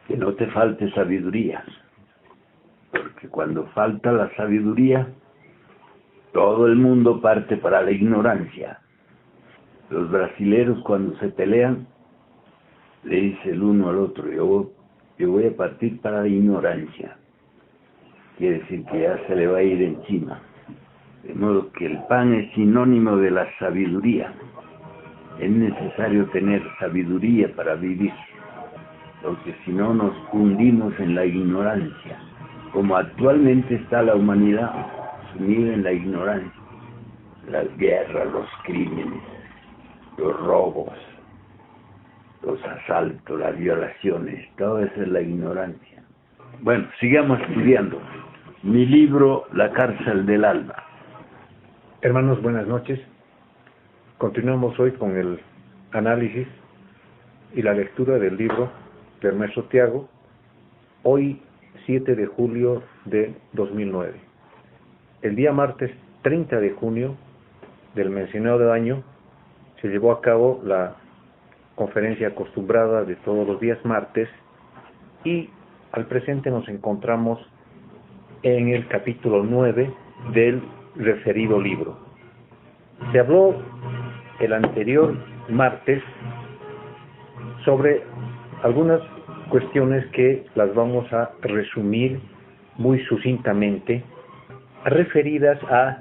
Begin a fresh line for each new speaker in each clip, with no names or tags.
que no te falte sabiduría, porque cuando falta la sabiduría, todo el mundo parte para la ignorancia. Los brasileros cuando se pelean, le dice el uno al otro, yo voy a partir para la ignorancia. Quiere decir que ya se le va a ir encima. De modo que el pan es sinónimo de la sabiduría. Es necesario tener sabiduría para vivir, porque si no nos hundimos en la ignorancia, como actualmente está la humanidad sumida en la ignorancia. Las guerras, los crímenes, los robos, los asaltos, las violaciones, todo eso es la ignorancia. Bueno, sigamos estudiando. Mi libro, La cárcel del alma.
Hermanos, buenas noches. Continuamos hoy con el análisis y la lectura del libro del maestro Tiago, hoy 7 de julio de 2009. El día martes 30 de junio del mencionado año se llevó a cabo la conferencia acostumbrada de todos los días martes y al presente nos encontramos en el capítulo 9 del referido libro. Se habló el anterior martes sobre algunas cuestiones que las vamos a resumir muy sucintamente, referidas a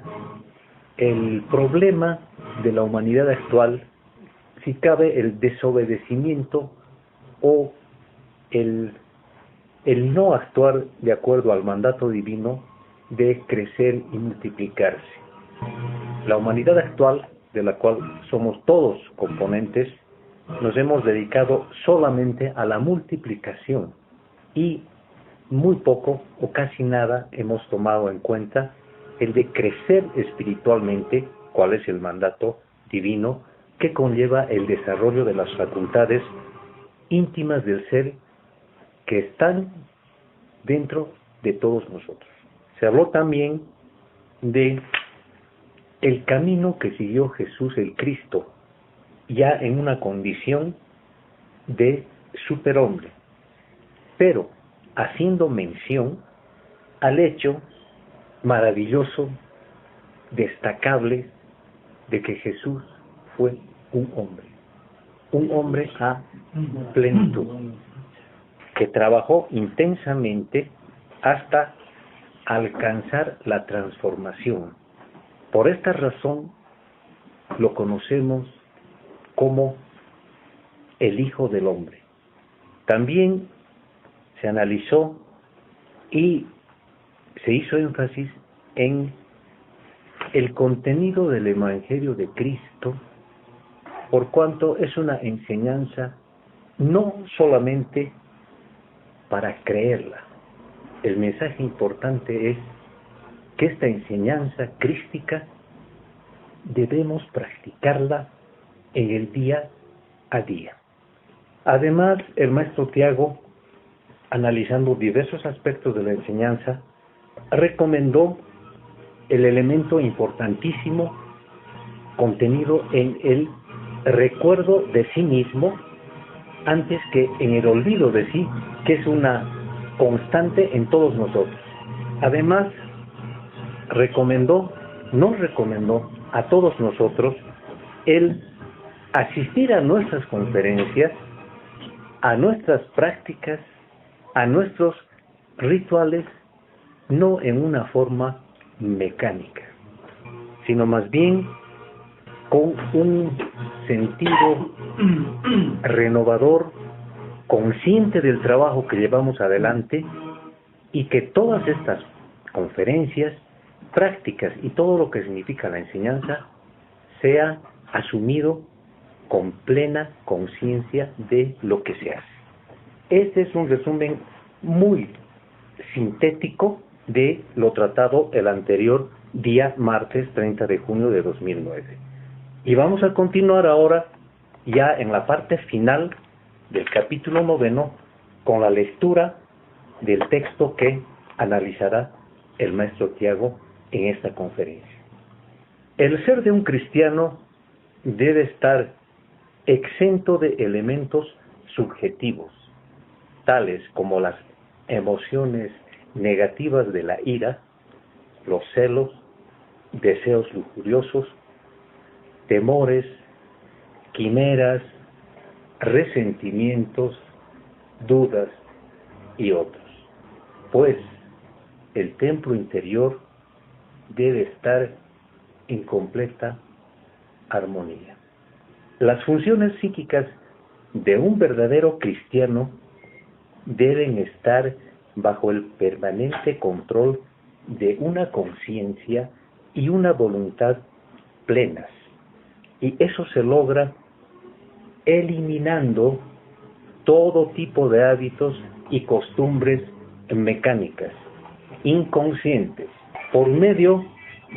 el problema de la humanidad actual, si cabe el desobedecimiento o el no actuar de acuerdo al mandato divino de crecer y multiplicarse. La humanidad actual, de la cual somos todos componentes, nos hemos dedicado solamente a la multiplicación y muy poco o casi nada hemos tomado en cuenta el de crecer espiritualmente, cuál es el mandato divino que conlleva el desarrollo de las facultades íntimas del ser que están dentro de todos nosotros. Se habló también de el camino que siguió Jesús el Cristo, ya en una condición de superhombre, pero haciendo mención al hecho maravilloso, destacable, de que Jesús fue un hombre a plenitud, que trabajó intensamente hasta alcanzar la transformación. Por esta razón lo conocemos como el Hijo del Hombre. También se analizó y se hizo énfasis en el contenido del Evangelio de Cristo, por cuanto es una enseñanza no solamente para creerla. El mensaje importante es que esta enseñanza crística debemos practicarla en el día a día. Además, el maestro Tiago, analizando diversos aspectos de la enseñanza, recomendó el elemento importantísimo contenido en el recuerdo de sí mismo antes que en el olvido de sí, que es una constante en todos nosotros. Además, nos recomendó a todos nosotros el asistir a nuestras conferencias, a nuestras prácticas, a nuestros rituales, no en una forma mecánica, sino más bien con un sentido renovador, consciente del trabajo que llevamos adelante, y que todas estas conferencias, prácticas y todo lo que significa la enseñanza sea asumido con plena conciencia de lo que se hace. Este es un resumen muy sintético de lo tratado el anterior día martes 30 de junio de 2009. Y vamos a continuar ahora ya en la parte final del capítulo 9 con la lectura del texto que analizará el maestro Tiago en esta conferencia. El ser de un cristiano debe estar exento de elementos subjetivos, tales como las emociones negativas de la ira, los celos, deseos lujuriosos, temores, quimeras, resentimientos, dudas y otros. Pues el templo interior debe estar en completa armonía. Las funciones psíquicas de un verdadero cristiano deben estar bajo el permanente control de una conciencia y una voluntad plenas. Y eso se logra eliminando todo tipo de hábitos y costumbres mecánicas, inconscientes, por medio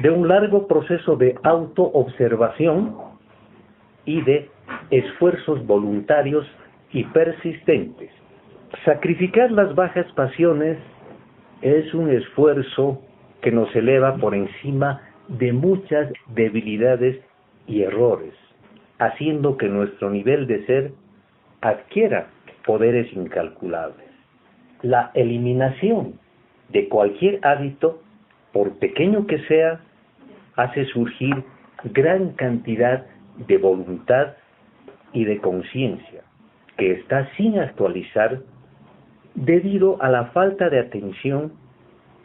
de un largo proceso de autoobservación y de esfuerzos voluntarios y persistentes. Sacrificar las bajas pasiones es un esfuerzo que nos eleva por encima de muchas debilidades y errores, haciendo que nuestro nivel de ser adquiera poderes incalculables. La eliminación de cualquier hábito, por pequeño que sea, hace surgir gran cantidad de voluntad y de conciencia que está sin actualizar debido a la falta de atención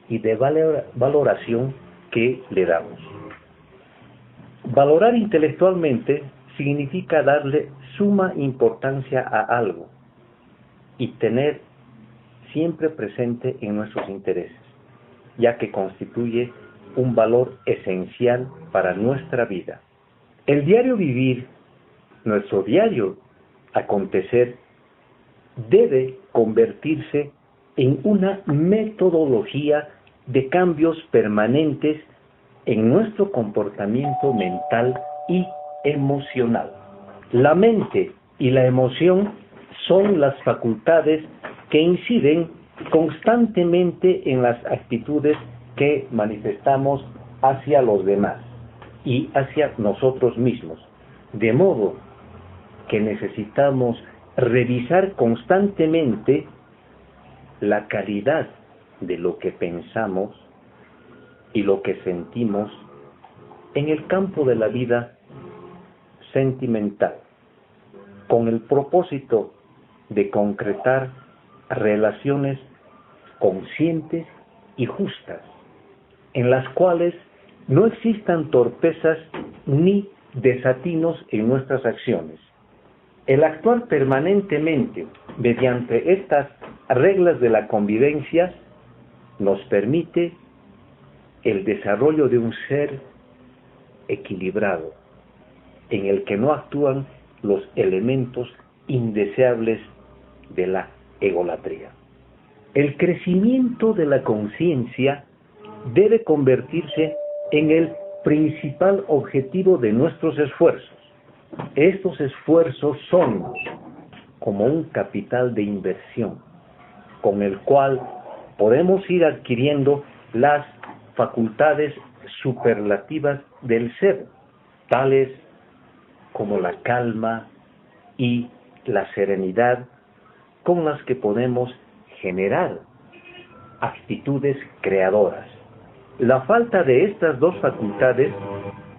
y de valoración que le damos. Valorar intelectualmente significa darle suma importancia a algo y tener siempre presente en nuestros intereses, ya que constituye un valor esencial para nuestra vida. El diario vivir, nuestro diario acontecer, debe convertirse en una metodología de cambios permanentes en nuestro comportamiento mental y emocional. La mente y la emoción son las facultades que inciden constantemente en las actitudes que manifestamos hacia los demás y hacia nosotros mismos, de modo que necesitamos revisar constantemente la calidad de lo que pensamos y lo que sentimos en el campo de la vida sentimental, con el propósito de concretar relaciones conscientes y justas, en las cuales no existan torpezas ni desatinos en nuestras acciones. El actuar permanentemente mediante estas reglas de la convivencia nos permite el desarrollo de un ser equilibrado, en el que no actúan los elementos indeseables de la egolatría. El crecimiento de la conciencia debe convertirse en el principal objetivo de nuestros esfuerzos. Estos esfuerzos son como un capital de inversión, con el cual podemos ir adquiriendo las facultades superlativas del ser, tales como la calma y la serenidad, con las que podemos generar actitudes creadoras. La falta de estas dos facultades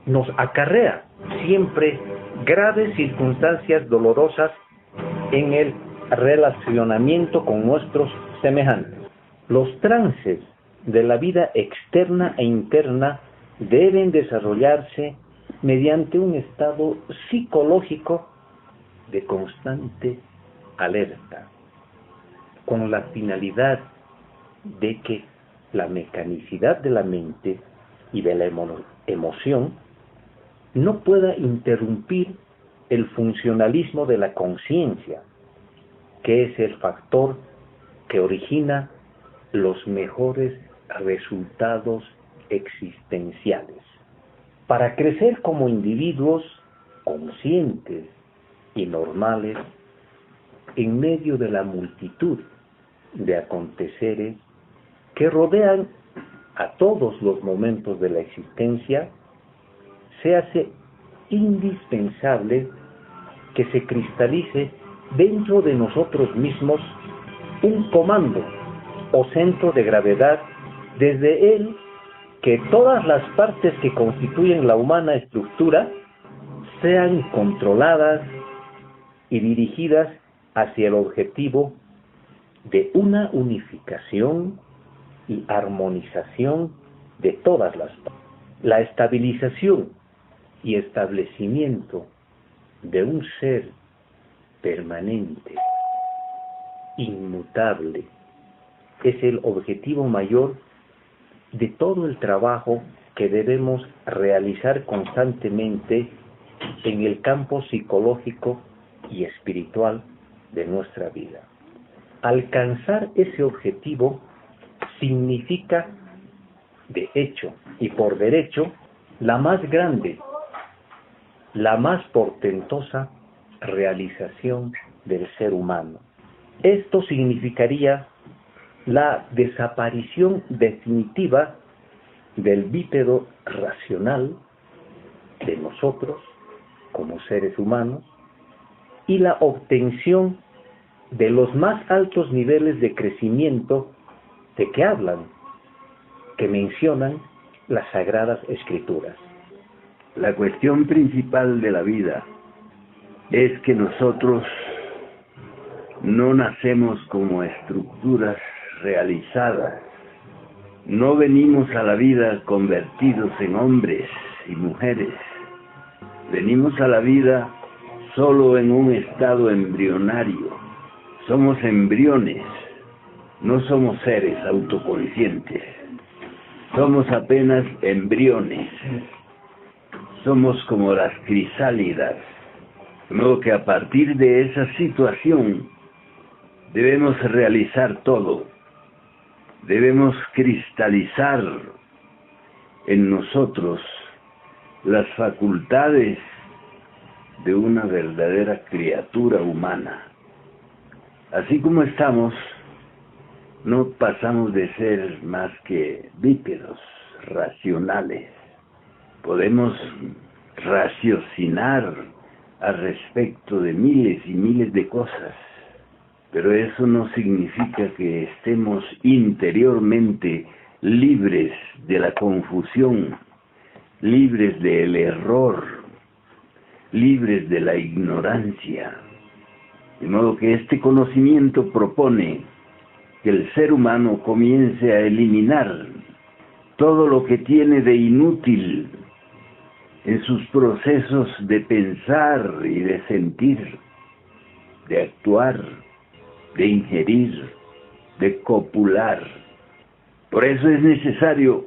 nos acarrea siempre graves circunstancias dolorosas en el relacionamiento con nuestros semejantes. Los trances de la vida externa e interna deben desarrollarse mediante un estado psicológico de constante alerta, con la finalidad de que la mecanicidad de la mente y de la emoción no pueda interrumpir el funcionalismo de la conciencia, que es el factor que origina los mejores resultados existenciales. Para crecer como individuos conscientes y normales en medio de la multitud de aconteceres que rodean a todos los momentos de la existencia, se hace indispensable que se cristalice dentro de nosotros mismos un comando o centro de gravedad desde él que todas las partes que constituyen la humana estructura sean controladas y dirigidas hacia el objetivo de una unificación y armonización de todas las partes. La estabilización y establecimiento de un ser permanente, inmutable, es el objetivo mayor de todo el trabajo que debemos realizar constantemente en el campo psicológico y espiritual de nuestra vida. Alcanzar ese objetivo significa, de hecho y por derecho, la más grande, la más portentosa realización del ser humano. Esto significaría la desaparición definitiva del bípedo racional de nosotros como seres humanos y la obtención de los más altos niveles de crecimiento de que hablan, que mencionan las Sagradas Escrituras.
La cuestión principal de la vida es que nosotros no nacemos como estructuras realizadas. No venimos a la vida convertidos en hombres y mujeres. Venimos a la vida solo en un estado embrionario. Somos embriones, no somos seres autoconscientes. Somos apenas embriones. Somos como las crisálidas. De modo que a partir de esa situación debemos realizar todo. Debemos cristalizar en nosotros las facultades de una verdadera criatura humana. Así como estamos, no pasamos de ser más que bípedos racionales. Podemos raciocinar al respecto de miles y miles de cosas, pero eso no significa que estemos interiormente libres de la confusión, libres del error, libres de la ignorancia. De modo que este conocimiento propone que el ser humano comience a eliminar todo lo que tiene de inútil en sus procesos de pensar y de sentir, de actuar, de ingerir, de copular. Por eso es necesario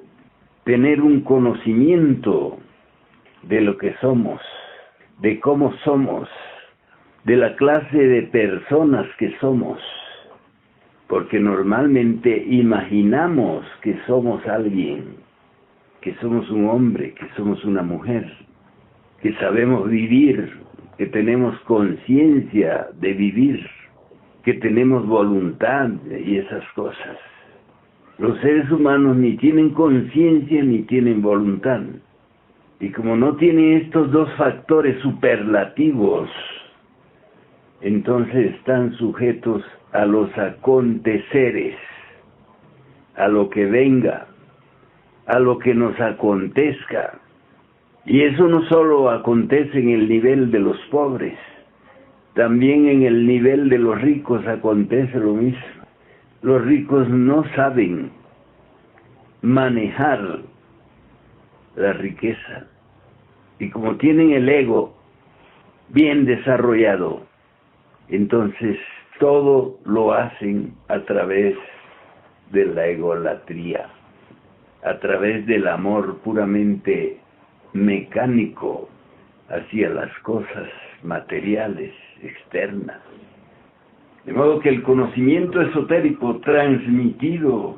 tener un conocimiento de lo que somos, de cómo somos, de la clase de personas que somos, porque normalmente imaginamos que somos alguien, que somos un hombre, que somos una mujer, que sabemos vivir, que tenemos conciencia de vivir, que tenemos voluntad y esas cosas. Los seres humanos ni tienen conciencia ni tienen voluntad. Y como no tienen estos dos factores superlativos, entonces están sujetos a los aconteceres, a lo que venga, a lo que nos acontezca. Y eso no solo acontece en el nivel de los pobres, también en el nivel de los ricos acontece lo mismo. Los ricos no saben manejar la riqueza. Y como tienen el ego bien desarrollado, entonces todo lo hacen a través de la egolatría, a través del amor puramente mecánico hacia las cosas materiales, externas. De modo que el conocimiento esotérico transmitido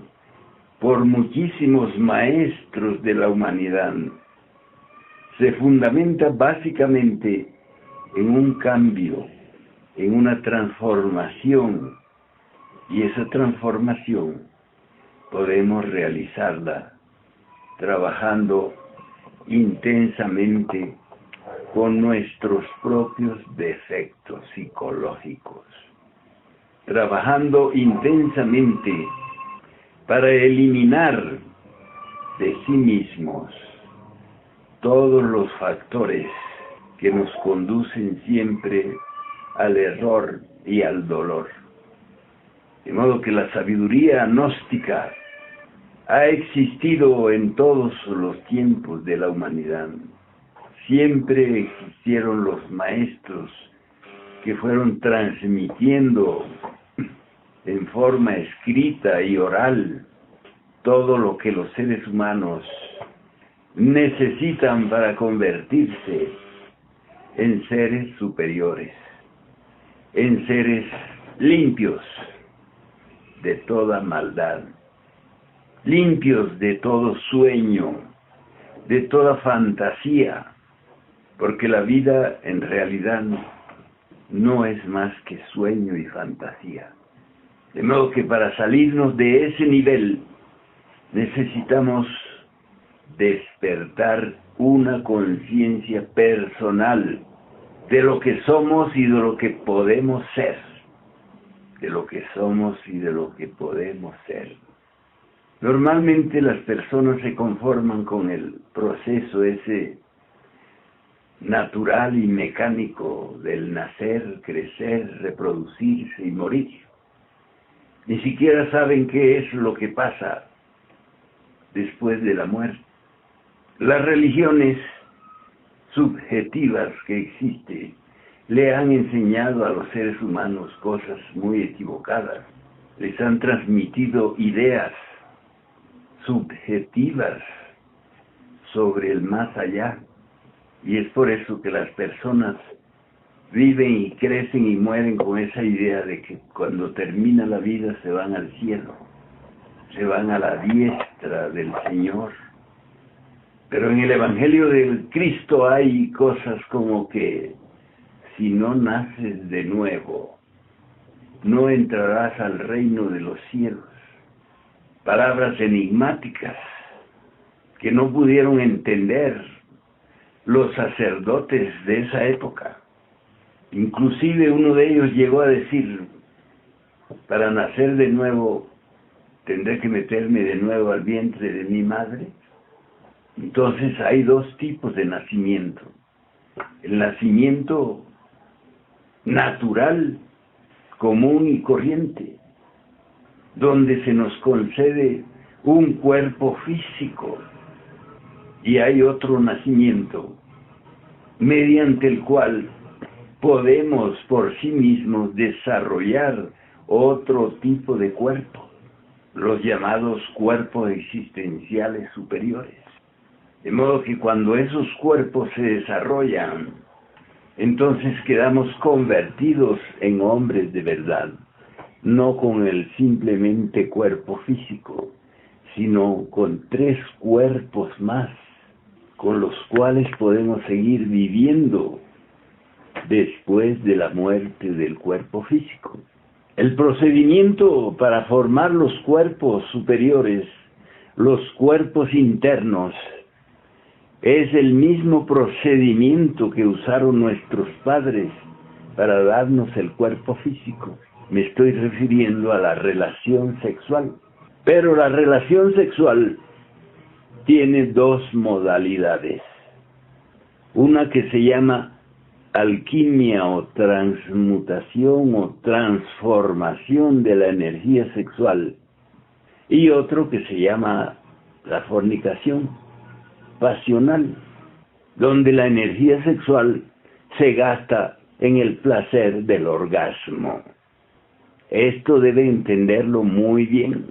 por muchísimos maestros de la humanidad se fundamenta básicamente en un cambio, en una transformación, y esa transformación podemos realizarla trabajando intensamente con nuestros propios defectos psicológicos. trabajando intensamente para eliminar de sí mismos todos los factores que nos conducen siempre al error y al dolor. De modo que la sabiduría gnóstica ha existido en todos los tiempos de la humanidad. Siempre existieron los maestros que fueron transmitiendo en forma escrita y oral todo lo que los seres humanos necesitan para convertirse en seres superiores, en seres limpios de toda maldad, limpios de todo sueño, de toda fantasía, porque la vida en realidad no es más que sueño y fantasía. De modo que para salirnos de ese nivel necesitamos despertar una conciencia personal de lo que somos y de lo que podemos ser. De lo que somos y de lo que podemos ser. Normalmente las personas se conforman con el proceso ese natural y mecánico del nacer, crecer, reproducirse y morir. Ni siquiera saben qué es lo que pasa después de la muerte. Las religiones subjetivas que existen le han enseñado a los seres humanos cosas muy equivocadas. Les han transmitido ideas subjetivas sobre el más allá. Y es por eso que las personas viven y crecen y mueren con esa idea de que cuando termina la vida se van al cielo, se van a la diestra del Señor. Pero en el Evangelio del Cristo hay cosas como que si no naces de nuevo, no entrarás al reino de los cielos. Palabras enigmáticas que no pudieron entender los sacerdotes de esa época. Inclusive uno de ellos llegó a decir, para nacer de nuevo, ¿tendré que meterme de nuevo al vientre de mi madre? Entonces hay dos tipos de nacimiento. El nacimiento natural, común y corriente, donde se nos concede un cuerpo físico. Y hay otro nacimiento, mediante el cual podemos por sí mismos desarrollar otro tipo de cuerpo, los llamados cuerpos existenciales superiores. De modo que cuando esos cuerpos se desarrollan, entonces quedamos convertidos en hombres de verdad, no con el simplemente cuerpo físico, sino con 3 cuerpos más, con los cuales podemos seguir viviendo después de la muerte del cuerpo físico. El procedimiento para formar los cuerpos superiores, los cuerpos internos, es el mismo procedimiento que usaron nuestros padres para darnos el cuerpo físico. Me estoy refiriendo a la relación sexual. Pero la relación sexual tiene 2 modalidades. Una que se llama alquimia o transmutación o transformación de la energía sexual, y otro que se llama la fornicación pasional, donde la energía sexual se gasta en el placer del orgasmo. Esto debe entenderlo muy bien.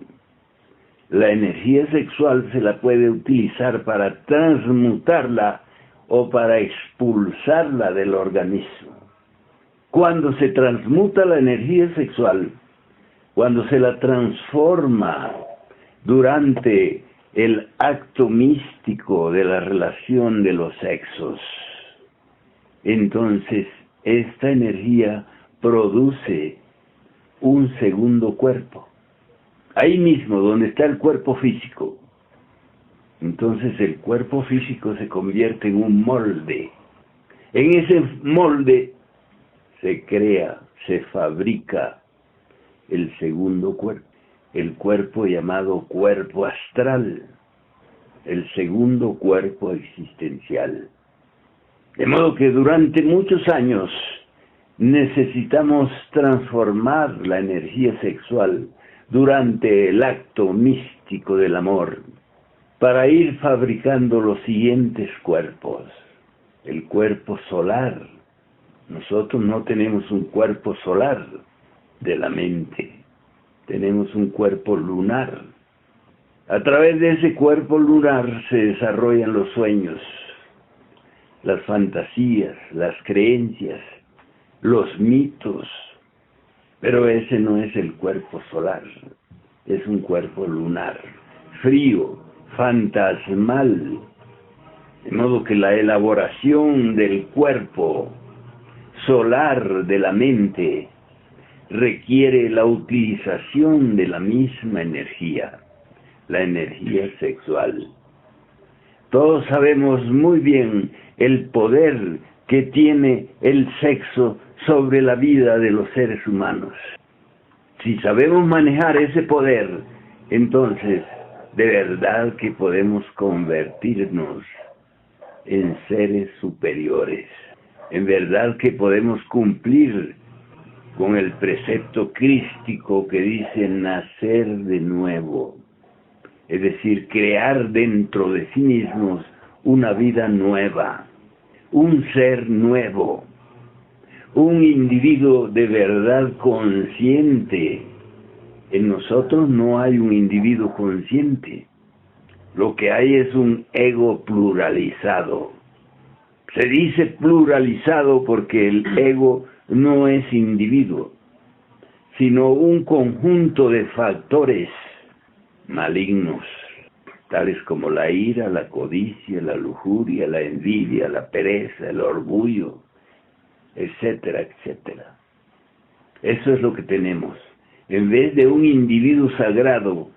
La energía sexual se la puede utilizar para transmutarla o para expulsarla del organismo. Cuando se transmuta la energía sexual, cuando se la transforma durante el acto místico de la relación de los sexos, entonces esta energía produce un segundo cuerpo. Ahí mismo, donde está el cuerpo físico. Entonces el cuerpo físico se convierte en un molde. En ese molde se crea, se fabrica el segundo cuerpo, el cuerpo llamado cuerpo astral, el segundo cuerpo existencial. De modo que durante muchos años necesitamos transformar la energía sexual durante el acto místico del amor para ir fabricando los siguientes cuerpos. El cuerpo solar. Nosotros no tenemos un cuerpo solar de la mente, tenemos un cuerpo lunar. A través de ese cuerpo lunar se desarrollan los sueños, las fantasías, las creencias, los mitos, pero ese no es el cuerpo solar, es un cuerpo lunar, frío, fantasmal, de modo que la elaboración del cuerpo solar de la mente requiere la utilización de la misma energía, la energía sexual. Todos sabemos muy bien el poder que tiene el sexo sobre la vida de los seres humanos. Si sabemos manejar ese poder, entonces de verdad que podemos convertirnos en seres superiores. En verdad que podemos cumplir con el precepto crístico que dice nacer de nuevo. Es decir, crear dentro de sí mismos una vida nueva, un ser nuevo, un individuo de verdad consciente. En nosotros no hay un individuo consciente. Lo que hay es un ego pluralizado. Se dice pluralizado porque el ego no es individuo, sino un conjunto de factores malignos, tales como la ira, la codicia, la lujuria, la envidia, la pereza, el orgullo, etcétera, etcétera. Eso es lo que tenemos. En vez de un individuo sagrado,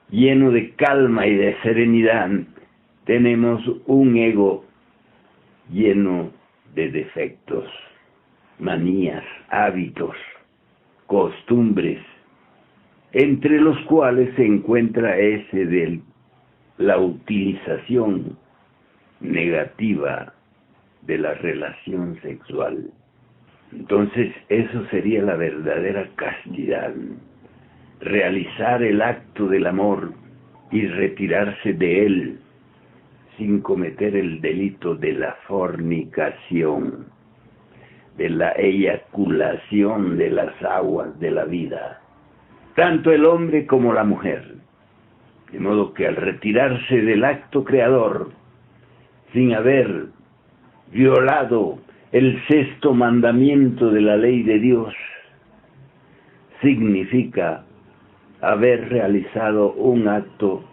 lleno de calma y de serenidad, tenemos un ego lleno de defectos, manías, hábitos, costumbres, entre los cuales se encuentra ese de la utilización negativa de la relación sexual. Entonces, eso sería la verdadera castidad, realizar el acto del amor y retirarse de él sin cometer el delito de la fornicación, de la eyaculación de las aguas de la vida, tanto el hombre como la mujer. De modo que al retirarse del acto creador, sin haber violado el sexto mandamiento de la ley de Dios, significa haber realizado un acto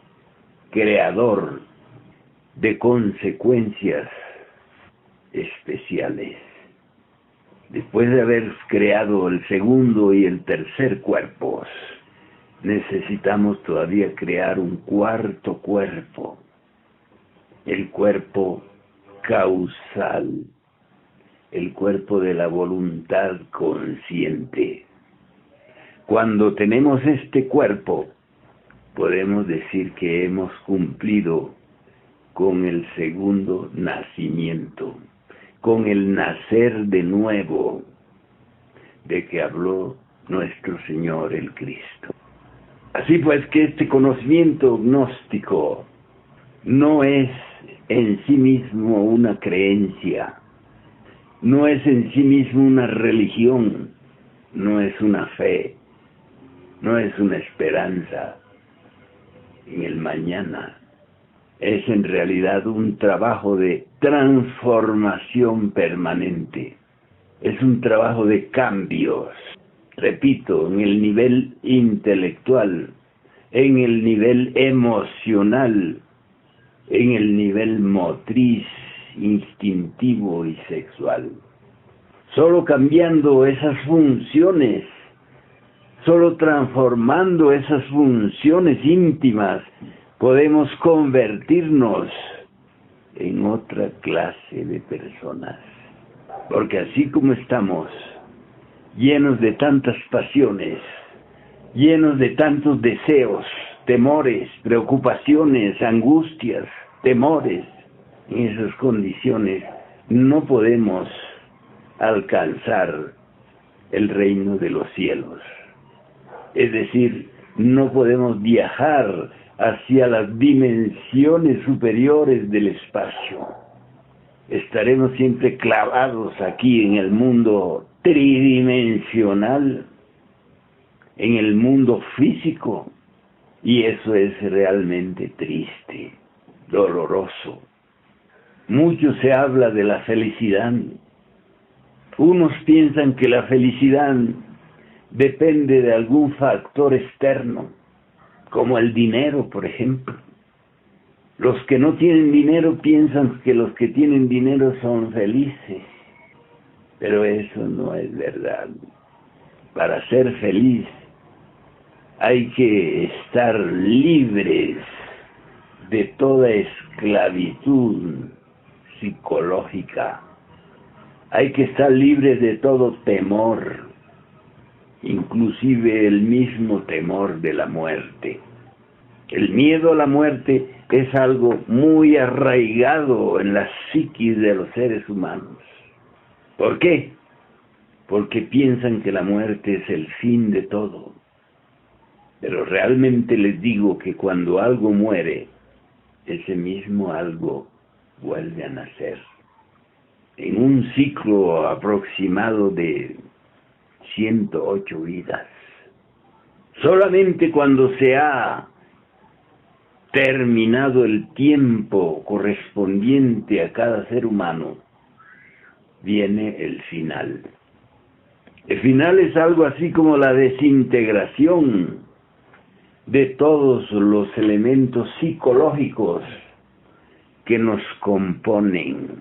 creador de consecuencias especiales. Después de haber creado el segundo y el tercer cuerpos, necesitamos todavía crear un cuarto cuerpo, el cuerpo causal, el cuerpo de la voluntad consciente. Cuando tenemos este cuerpo, podemos decir que hemos cumplido con el segundo nacimiento, con el nacer de nuevo, de que habló nuestro Señor el Cristo. Así pues que este conocimiento gnóstico no es en sí mismo una creencia, no es en sí mismo una religión, no es una fe, no es una esperanza en el mañana. Es en realidad un trabajo de transformación permanente. Es un trabajo de cambios. Repito, en el nivel intelectual, en el nivel emocional, en el nivel motriz, instintivo y sexual. Solo cambiando esas funciones, solo transformando esas funciones íntimas, podemos convertirnos en otra clase de personas. Porque así como estamos llenos de tantas pasiones, llenos de tantos deseos, temores, preocupaciones, angustias, temores. En esas condiciones no podemos alcanzar el reino de los cielos. Es decir, no podemos viajar hacia las dimensiones superiores del espacio. Estaremos siempre clavados aquí en el mundo tridimensional, en el mundo físico, y eso es realmente triste, doloroso. Mucho se habla de la felicidad. Unos piensan que la felicidad depende de algún factor externo, como el dinero, por ejemplo. Los que no tienen dinero piensan que los que tienen dinero son felices, pero eso no es verdad. Para ser feliz hay que estar libres de toda esclavitud psicológica. Hay que estar libres de todo temor, inclusive el mismo temor de la muerte. El miedo a la muerte es algo muy arraigado en la psiquis de los seres humanos. ¿Por qué? Porque piensan que la muerte es el fin de todo. Pero realmente les digo que cuando algo muere, ese mismo algo vuelve a nacer. En un ciclo aproximado de 108 vidas. Solamente cuando se ha terminado el tiempo correspondiente a cada ser humano, viene el final. El final es algo así como la desintegración de todos los elementos psicológicos que nos componen.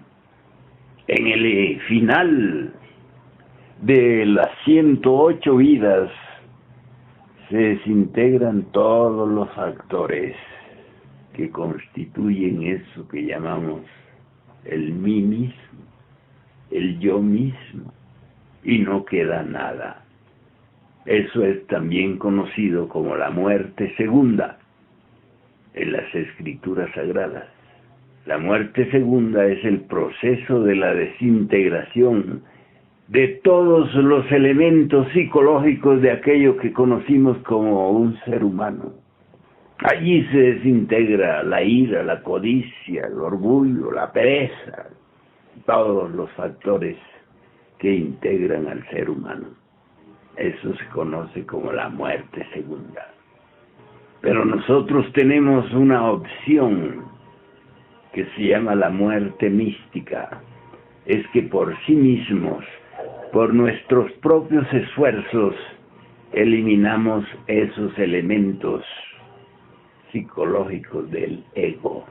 En el final de las 108 vidas se desintegran todos los factores que constituyen eso que llamamos el mí mismo, el yo mismo, y no queda nada. Eso es también conocido como la muerte segunda en las escrituras sagradas. La muerte segunda es el proceso de la desintegración de todos los elementos psicológicos de aquello que conocimos como un ser humano. Allí se desintegra la ira, la codicia, el orgullo, la pereza, todos los factores que integran al ser humano. Eso se conoce como la muerte segunda. Pero nosotros tenemos una opción que se llama la muerte mística. Es que por sí mismos, por nuestros propios esfuerzos, eliminamos esos elementos psicológicos del ego.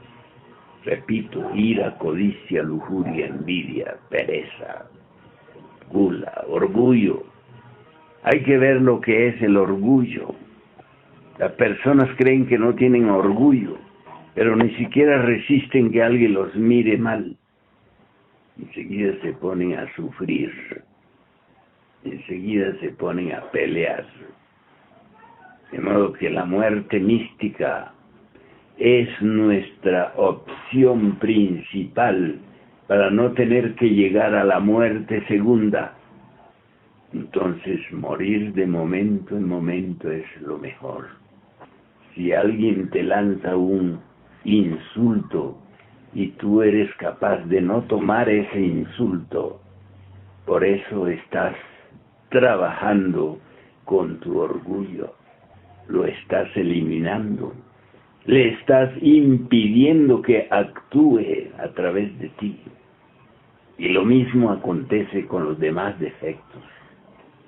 Repito, ira, codicia, lujuria, envidia, pereza, gula, orgullo. Hay que ver lo que es el orgullo. Las personas creen que no tienen orgullo, pero ni siquiera resisten que alguien los mire mal. Enseguida se ponen a sufrir, enseguida se ponen a pelear. De modo que la muerte mística es nuestra opción principal para no tener que llegar a la muerte segunda. Entonces morir de momento en momento es lo mejor. Si alguien te lanza un insulto y tú eres capaz de no tomar ese insulto, por eso estás trabajando con tu orgullo, lo estás eliminando, le estás impidiendo que actúe a través de ti. Y lo mismo acontece con los demás defectos.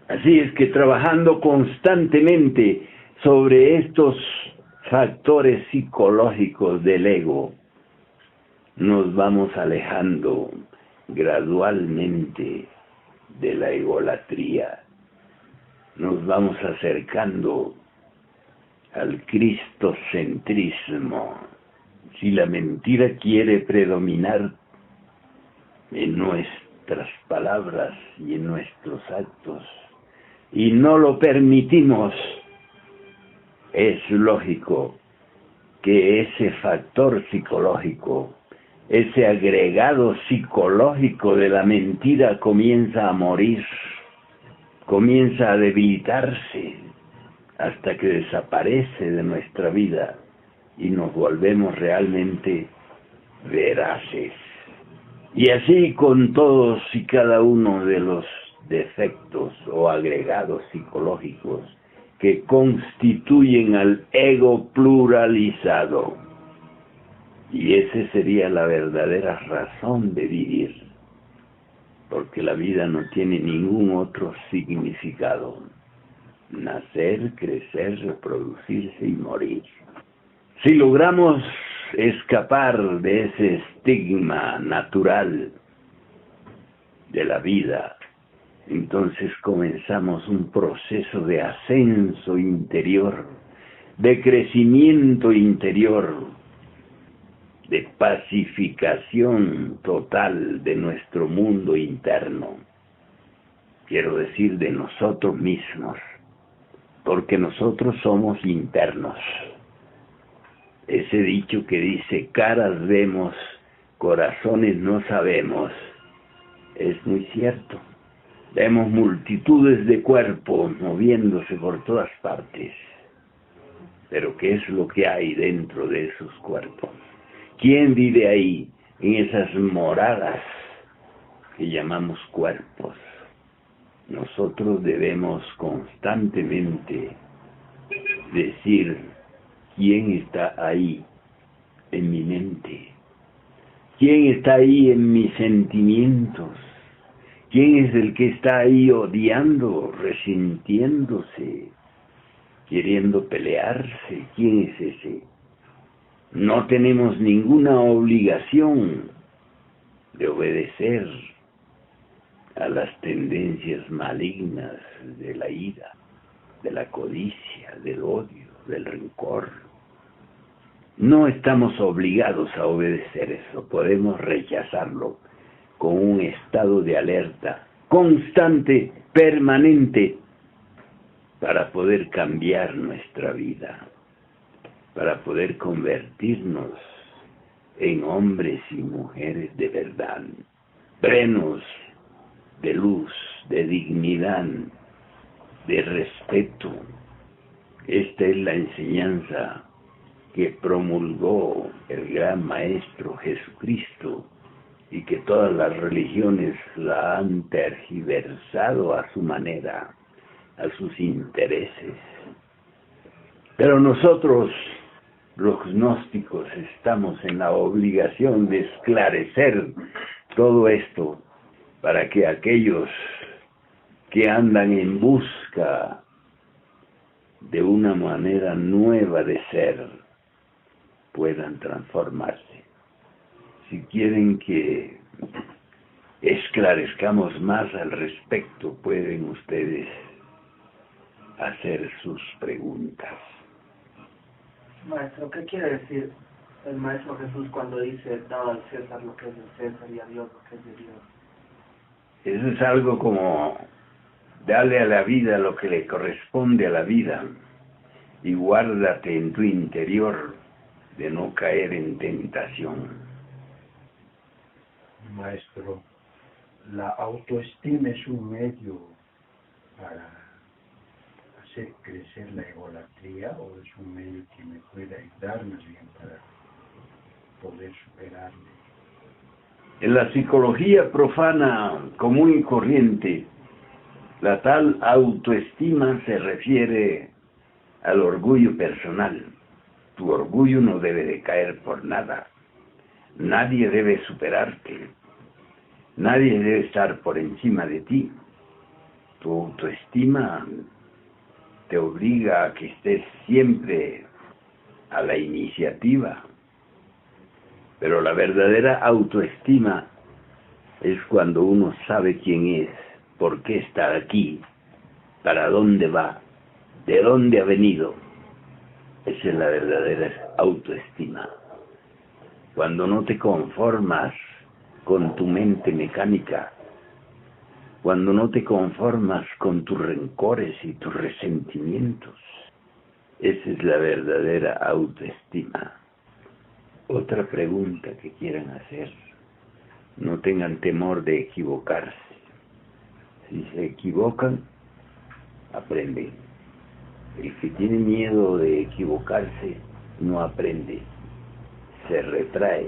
Así es que trabajando constantemente sobre estos factores psicológicos del ego, nos vamos alejando gradualmente de la egolatría. Nos vamos acercando al cristocentrismo. Si la mentira quiere predominar en nuestras palabras y en nuestros actos, y no lo permitimos, es lógico que ese factor psicológico, ese agregado psicológico de la mentira comienza a morir, comienza a debilitarse hasta que desaparece de nuestra vida y nos volvemos realmente veraces. Y así con todos y cada uno de los defectos o agregados psicológicos que constituyen al ego pluralizado. Y esa sería la verdadera razón de vivir, porque la vida no tiene ningún otro significado. Nacer, crecer, reproducirse y morir. Si logramos escapar de ese estigma natural de la vida, entonces comenzamos un proceso de ascenso interior, de crecimiento interior, de pacificación total de nuestro mundo interno. Quiero decir de nosotros mismos, porque nosotros somos internos. Ese dicho que dice, caras vemos, corazones no sabemos, es muy cierto. Vemos multitudes de cuerpos moviéndose por todas partes. Pero ¿qué es lo que hay dentro de esos cuerpos? ¿Quién vive ahí, en esas moradas que llamamos cuerpos? Nosotros debemos constantemente decir, ¿quién está ahí en mi mente? ¿Quién está ahí en mis sentimientos? ¿Quién es el que está ahí odiando, resintiéndose, queriendo pelearse? ¿Quién es ese? No tenemos ninguna obligación de obedecer a las tendencias malignas de la ira, de la codicia, del odio, del rencor. No estamos obligados a obedecer eso, podemos rechazarlo con un estado de alerta constante, permanente, para poder cambiar nuestra vida, para poder convertirnos en hombres y mujeres de verdad, plenos de luz, de dignidad, de respeto. Esta es la enseñanza que promulgó el gran Maestro Jesucristo y que todas las religiones la han tergiversado a su manera, a sus intereses. Pero nosotros, los gnósticos, estamos en la obligación de esclarecer todo esto para que aquellos que andan en busca de una manera nueva de ser puedan transformarse. Si quieren que esclarezcamos más al respecto, pueden ustedes hacer sus preguntas.
Maestro, ¿qué quiere decir el Maestro Jesús cuando dice, dad al César lo que es del César y a Dios lo que es de Dios?
Eso es algo como dale a la vida lo que le corresponde a la vida y guárdate en tu interior de no caer en tentación.
Maestro, ¿la autoestima es un medio para hacer crecer la egolatría o es un medio que me puede ayudar más bien para poder superarme?
En la psicología profana común y corriente, la tal autoestima se refiere al orgullo personal. Tu orgullo no debe de caer por nada. Nadie debe superarte. Nadie debe estar por encima de ti. Tu autoestima te obliga a que estés siempre a la iniciativa. Pero la verdadera autoestima es cuando uno sabe quién es, por qué está aquí, para dónde va, de dónde ha venido. Esa es la verdadera autoestima. Cuando no te conformas con tu mente mecánica, cuando no te conformas con tus rencores y tus resentimientos, Esa es la verdadera autoestima. Otra pregunta que quieran hacer. No tengan temor de equivocarse. Si se equivocan, aprenden. El que tiene miedo de equivocarse no aprende. Se retrae,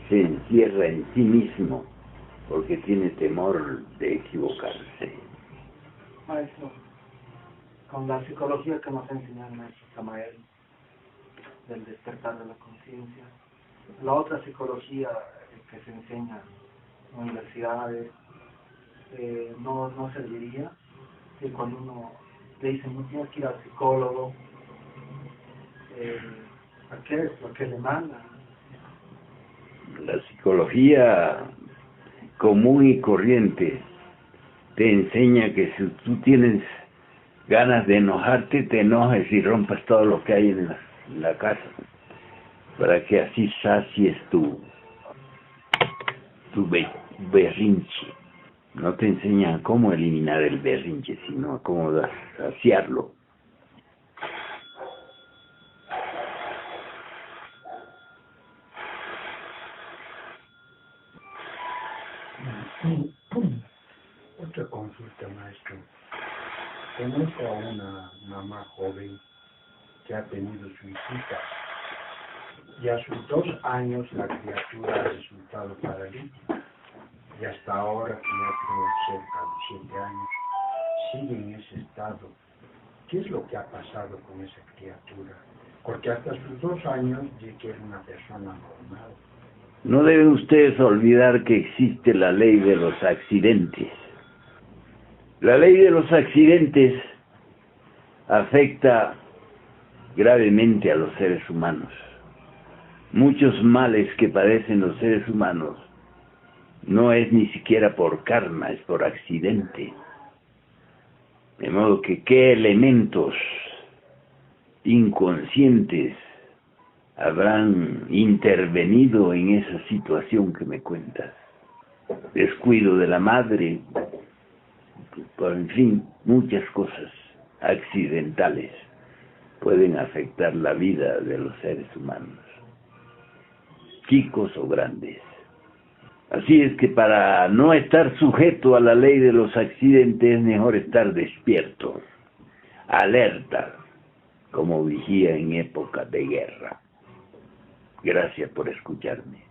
se encierra en sí mismo porque tiene temor de equivocarse.
Maestro, con la psicología que nos enseña el maestro Samael, del despertar de la conciencia, la otra psicología que se enseña en universidades, no serviría, que cuando uno le dicen no tienes que ir al psicólogo, ¿a qué es lo que le manda?
La psicología común y corriente te enseña que si tú tienes ganas de enojarte, te enojes y rompas todo lo que hay en la casa, para que así sacies tu berrinche. No te enseñan cómo eliminar el berrinche, sino a cómo saciarlo.
Otra consulta, maestro. Conozco a una mamá joven que ha tenido su hijita y a sus 2 años la criatura ha resultado paralítica y hasta ahora, que ya creo cerca de 7 años, sigue en ese estado. ¿Qué es lo que ha pasado con esa criatura? Porque hasta sus 2 años dice que era una persona normal.
No deben ustedes olvidar que existe la ley de los accidentes. La ley de los accidentes afecta gravemente a los seres humanos. Muchos males que padecen los seres humanos no es ni siquiera por karma, es por accidente. De modo que qué elementos inconscientes habrán intervenido en esa situación que me cuentas. Descuido de la madre, en fin, muchas cosas accidentales pueden afectar la vida de los seres humanos, chicos o grandes. Así es que para no estar sujeto a la ley de los accidentes es mejor estar despierto, alerta, como vigía en época de guerra. Gracias por escucharme.